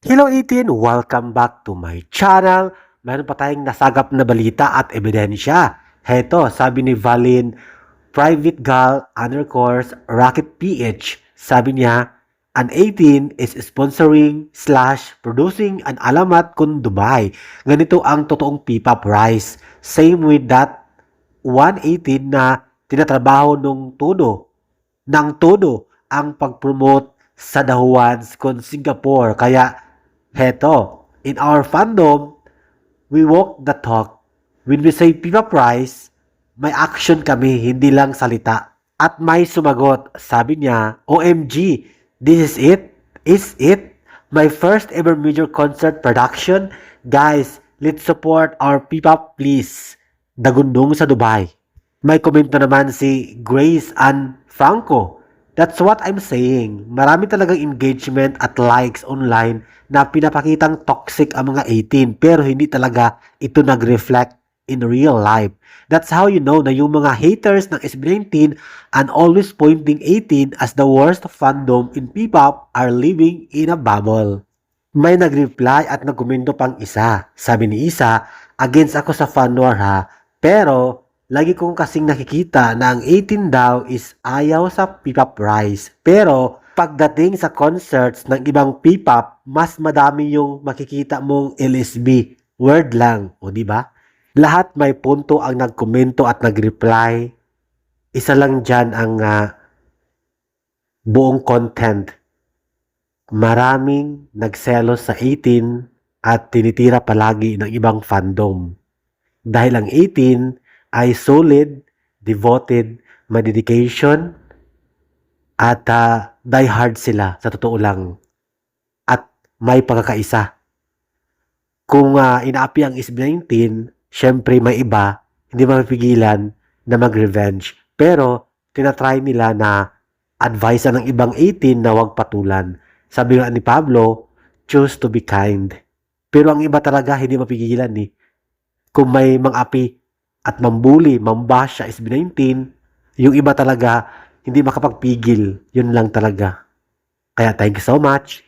Hello 18! Welcome back to my channel. Meron pa tayong nasagap na balita at ebidensya. Heto, sabi ni Valin, Private Gal undercourse Rocket PH. Sabi niya, an 18 is sponsoring / producing an alamat kun Dubai. Ganito ang totoong pipa price. Same with that 118 na tinatrabaho ng todo ang pag-promote sa dahuans kon Singapore. Kaya heto, in our fandom, we walk the talk. When we say Pipa Price, may action kami, hindi lang salita. At may sumagot, sabi niya, OMG, this is it? Is it? My first ever major concert production? Guys, let's support our Pipa please. Dagundong sa Dubai. May komento naman si Grace Ann Franco. That's what I'm saying. Marami talagang engagement at likes online na pinapakitang toxic ang mga 18 pero hindi talaga ito nag-reflect in real life. That's how you know na yung mga haters ng SB19 and always pointing 18 as the worst fandom in P-pop are living in a bubble. May nag-reply at nagkomento pang isa. Sabi ni isa, against ako sa fan war ha, pero lagi kong kasing nakikita na ang 18 daw is ayaw sa P-pop price. Pero pagdating sa concerts ng ibang P-pop, mas madami yung makikita mong LSB. Word lang, o di ba? Lahat may punto ang nagkomento at nagreply. Isa lang dyan ang buong content. Maraming nagselos sa 18 at tinitira palagi ng ibang fandom. Dahil ang 18 ay solid, devoted, may dedication, at die hard sila sa totoo lang. At may pagkakaisa. Kung inaapi ang SB19, syempre may iba, hindi mapipigilan na mag-revenge. Pero, tinatry nila na advise ng ibang 18 na huwag patulan. Sabi nga ni Pablo, choose to be kind. Pero ang iba talaga hindi mapigilan eh. Kung may mang-api at mambuli, mambash sa SB19, yung iba talaga hindi makapagpigil. Yun lang talaga. Kaya thank you so much.